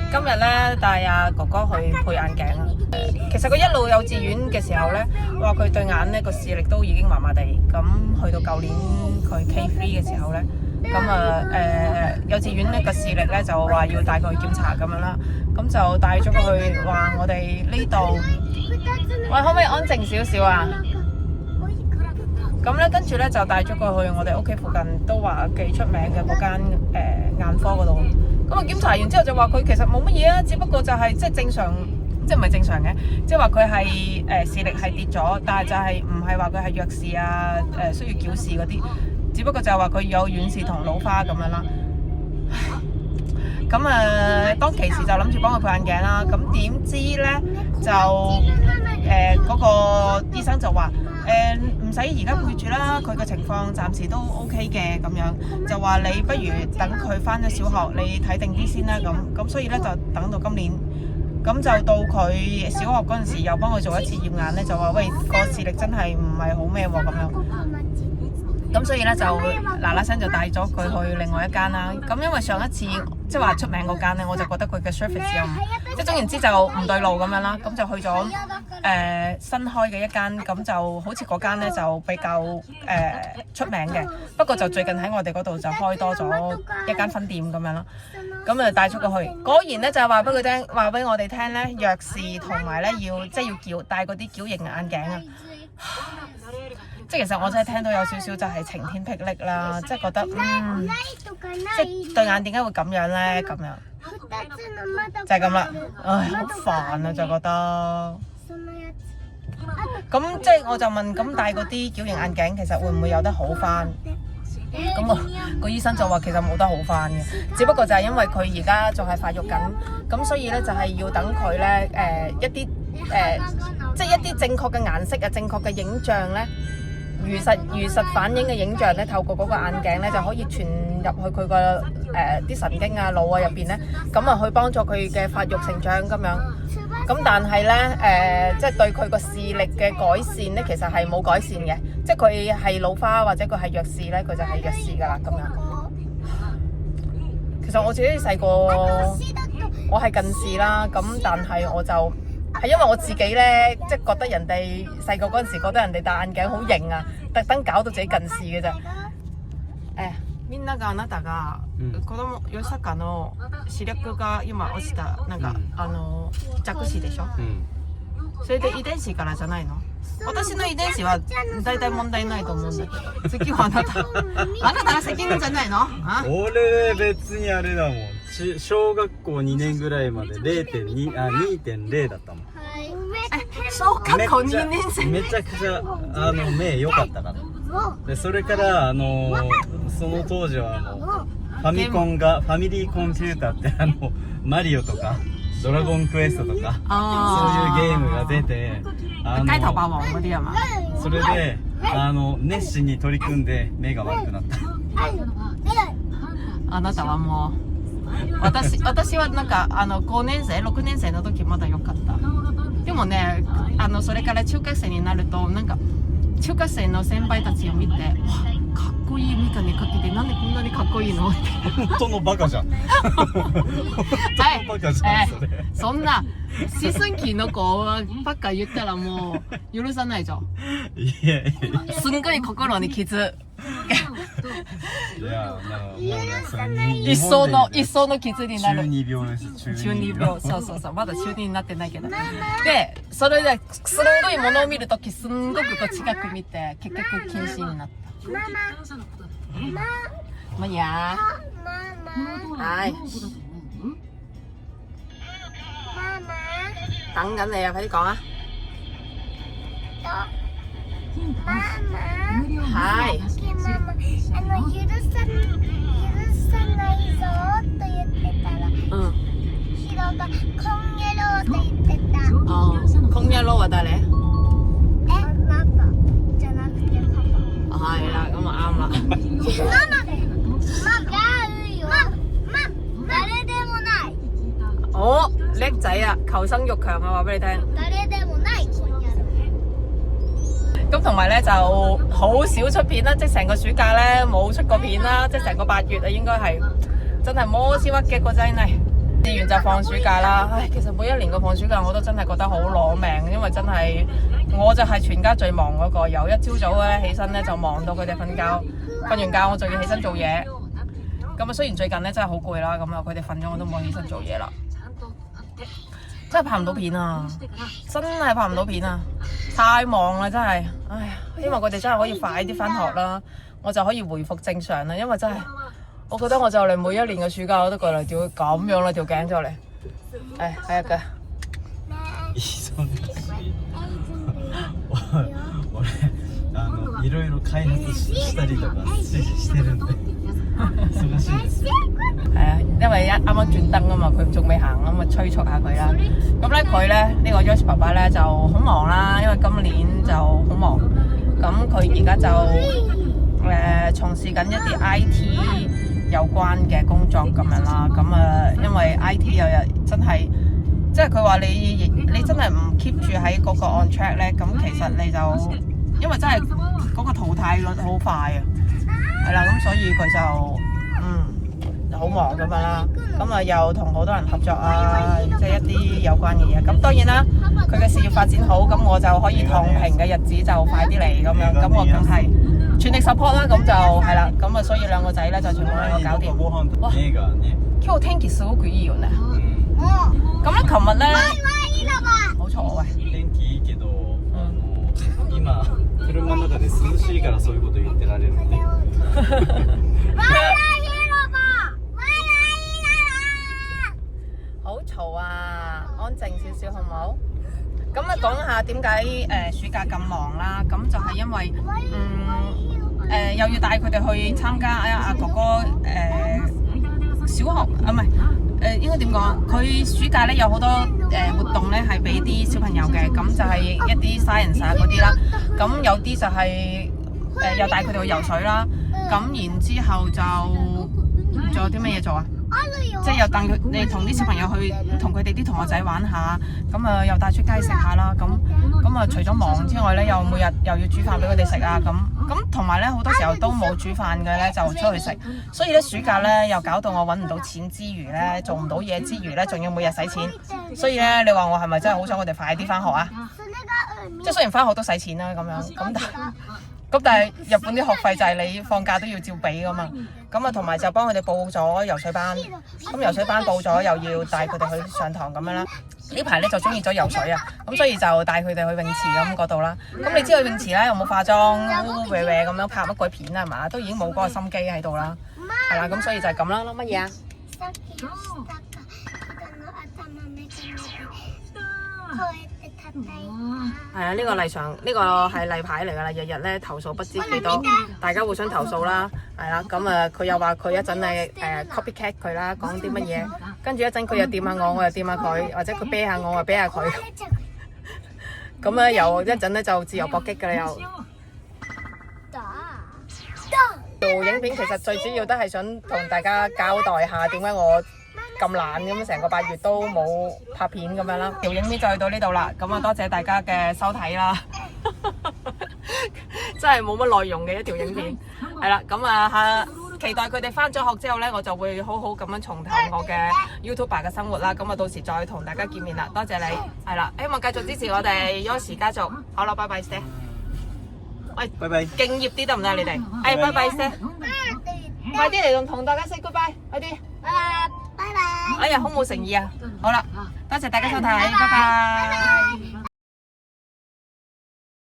今日咧帶阿哥哥去配眼鏡啊。其實佢一路幼稚園嘅時候咧，話佢對眼咧個視力都已經麻麻地。咁去到舊年佢 K3 嘅時候咧，幼稚園呢個視力咧就話要帶佢去檢查咁樣啦。咁就帶咗佢去話我哋呢度，喂，可唔可以安靜少少啊？咁咧跟住咧就帶咗佢去我哋屋企附近都話幾出名嘅嗰間眼科嗰度。咁啊檢查完之後就話佢其實冇乜嘢啊，只不過就係即係正常，即係唔係正常嘅，即係話佢係視力係跌咗，但係就係唔係話佢係弱視啊，需要矯視嗰啲，只不過就係話佢有遠視同老花咁樣啦。咁當其時就諗住幫佢配眼鏡啦，咁點知咧就嗰個醫生就話唔使而家配住啦，佢嘅情況暫時都 OK 嘅咁樣，就話你不如等佢返咗小學，你睇定啲先啦咁所以咧就等到今年，咁就到佢小學嗰陣時又幫佢做一次驗眼咧，就話喂個視力真係唔係好咩喎咁樣。咁所以咧就嗱聲就帶咗佢去另外一間啦。咁因為上一次即係話出名嗰間咧，我就覺得佢嘅 service 又即係總言之就唔對路咁樣啦。咁就去咗新開嘅一間，咁就好似嗰間咧就比較出名嘅。不過就最近喺我哋嗰度就開多咗一間分店咁樣啦。咁啊帶咗佢去，果然咧就係話俾佢聽，話俾我哋聽咧，弱視同埋咧要戴嗰啲矯形眼鏡啊。即係其實我真係聽到有少少就係晴天霹靂啦，即係覺得即係對眼點解會咁樣咧？咁樣就係咁啦，唉，好煩啊，就覺得。咁即係我就問，咁戴嗰啲矯形眼鏡其實會唔會有得好返？咁個醫生就話其實冇得好返嘅，只不過就係因為佢而家仲係發育緊，咁所以咧就係要等佢咧一啲即係一啲正確嘅顏色啊、正確嘅影像咧。如實反映嘅影像咧，透過嗰個眼鏡咧，就可以傳入去佢個啲神經啊、腦啊入邊咧，咁啊去幫助佢嘅發育成長咁樣。咁但係咧即係對佢個視力嘅改善咧，其實係冇改善嘅。即係佢係老花或者佢係弱視咧，佢就係弱視㗎啦咁樣。其實我自己細個，我係近視啦，咁但係我就係因為我自己咧，即係覺得人哋細個嗰陣時覺得人哋戴眼鏡好型啊，特登搞到自己近視嘅啫。みんながあなたが子供吉坂の視力が今落ちたなんか弱視でしょ。それで遺伝子からじゃないの？私の遺伝子は大体問題ないと思うんだけど、次はあなたが責任じゃないの？俺別にあれだもん。小学校2年ぐらいまで2.0だったもん。小学校2年生めちゃくちゃ目良かったから。でそれからその当時はファミコンがファミリーコンピューターってマリオとかドラゴンクエストとかそういうゲームが出て街頭霸王嗰啲係嘛？それで熱心に取り組んで目が悪くなった。あなたはもう私はなんか5年生6年生の時まだ良かった。でもねそれから中学生になるとなんか中学生の先輩たちを見て、わかっこいい眼鏡かけてなんでこんなにかっこいいのって。本当のバカじゃん。本当のバカじゃんそれ。そんな思春期の子ばっか言ったらもう許さないじゃん。いやいや。すんごい心に傷。いや一層の傷になる。中二病です。中二病。そうまだ中二になってないけど。でそれですんごいものを見るときすんごくこう近く見て結局近視になった。まあいや係等緊你啊，快啲講啊！係。許さないぞと言ってたら、ヒロがコンゲローって言ってた。コンゲローは誰？パパじゃなくてパパ。係啦，咁啊啱啦。誰でもない。哦，叻仔啊，求生欲強啊，話俾你聽。誰でもない。咁同埋咧就好少出片啦，即係成個暑假咧冇出過片啦，即係成個8月啊，應該係真係摩斯屈嘅個真係。稚園就放暑假啦。唉，其實每一年嘅放暑假我都真係覺得好攞命，因為真係我就係全家最忙嗰個，由一朝早咧起身咧就忙到佢哋瞓覺，瞓完覺我就要起身做嘢。咁啊，雖然最近咧真係好攰啦，咁啊佢哋瞓咗我都冇起身做嘢啦。真係拍唔到片啊！真係拍唔到片啊！太忙啦，真係。唉呀，希望佢哋真係可以快啲返學啦，我就可以回復正常啦。因為真係，我覺得我就嚟每一年嘅暑假我都過嚟屌咁樣啦，條頸就嚟。唉，係嘅。いろいろ開発したりとか指示してるんで忙しいです。係啊，因為啱啱轉燈啊嘛，佢仲未行，咁啊催促下佢啦。咁咧佢咧呢個 Josh 爸爸咧就好忙啦，因為今年就好忙。咁佢而家就從事緊一啲 IT 有關嘅工作咁樣啦。咁啊，因為 IT 有日真係，即係佢話你真係唔 keep 住喺嗰個 on track 咧，咁其實你就因為真係嗰個淘汰率好快啊，係啦，咁所以佢就好忙咁樣啦，咁啊又同好多人合作啊，即係一啲有關嘅嘢。咁當然啦，佢嘅事業發展好，咁我就可以躺平嘅日子就快啲嚟咁樣，咁我梗係全力 support 啦，咁就係啦，咁啊所以兩個仔咧就全部俾我搞掂。哇！今日天氣すごくいいよね。咁咧，琴日咧好嘈啊喂！天気いいけど、今車の中で涼しいからそういうこと言ってられるんで。好嘈啊！安靜少少好唔好？咁啊，講下點解暑假咁忙啦？咁就係因為又要帶佢哋去參加阿哥哥小學啊，唔係應該點講？佢暑假咧有好多活動咧係俾啲小朋友嘅，咁就係一啲 science 啊嗰啲啦。咁有啲就係又帶佢哋去游水啦。咁然之後就仲有啲乜嘢做啊？即係又帶佢哋同啲小朋友去同佢哋啲同學仔玩下，咁啊又帶出街食下啦。咁啊除咗忙之外咧，又每日又要煮飯俾佢哋食啊。咁同埋咧好多時候都冇煮飯嘅咧，就出去食。所以咧暑假咧又搞到我揾唔到錢之餘咧，做唔到嘢之餘咧，仲要每日使錢。所以咧你話我係咪真係好想佢哋快啲返學啊？即係雖然返學都使錢啦，咁但係日本啲學費就係你放假都要照俾噶嘛。咁啊同埋就幫佢哋報咗游水班，咁游水班報咗又要帶佢哋去上堂咁樣啦。呢排咧就中意咗游水啊，咁所以就帶佢哋去泳池咁嗰度啦。咁你知道泳池咧又冇化妝污污穢穢咁樣拍乜鬼片啊係嘛？都已經冇嗰個心機喺度啦，係啦，咁所以就係咁啦。乜嘢啊？係啊，呢個例常，呢個係例牌嚟㗎啦，日日咧投訴不知幾多，大家互相投訴啦，係啦，咁啊佢又話佢一陣咧copycat 佢啦，講啲乜嘢，跟住一陣佢又掂下我，我又掂下佢，或者佢啤下我，我啤下佢，咁咧又一陣咧就自由搏擊㗎啦又。做影片其實最主要都係想同大家交代下點解我咁懶咁，成個8月都冇拍片咁樣啦。條影片就去到呢度啦，咁啊多謝大家嘅收睇啦，真係冇乜內容嘅一條影片，係啦，咁啊期待佢哋返咗學之後呢，我就會好好咁樣重投我嘅 YouTuber 嘅生活啦。咁啊到時再同大家見面啦，多謝你，係啦，希望繼續支持我哋 Yoshi 家族。好啦，拜拜，Stay。喂，拜拜，敬業啲得唔得你哋？拜拜，Stay。快啲嚟同大家 say goodbye，快啲。拜拜。哎呀，好冇誠意啊！好啦，多謝大家收睇，拜拜。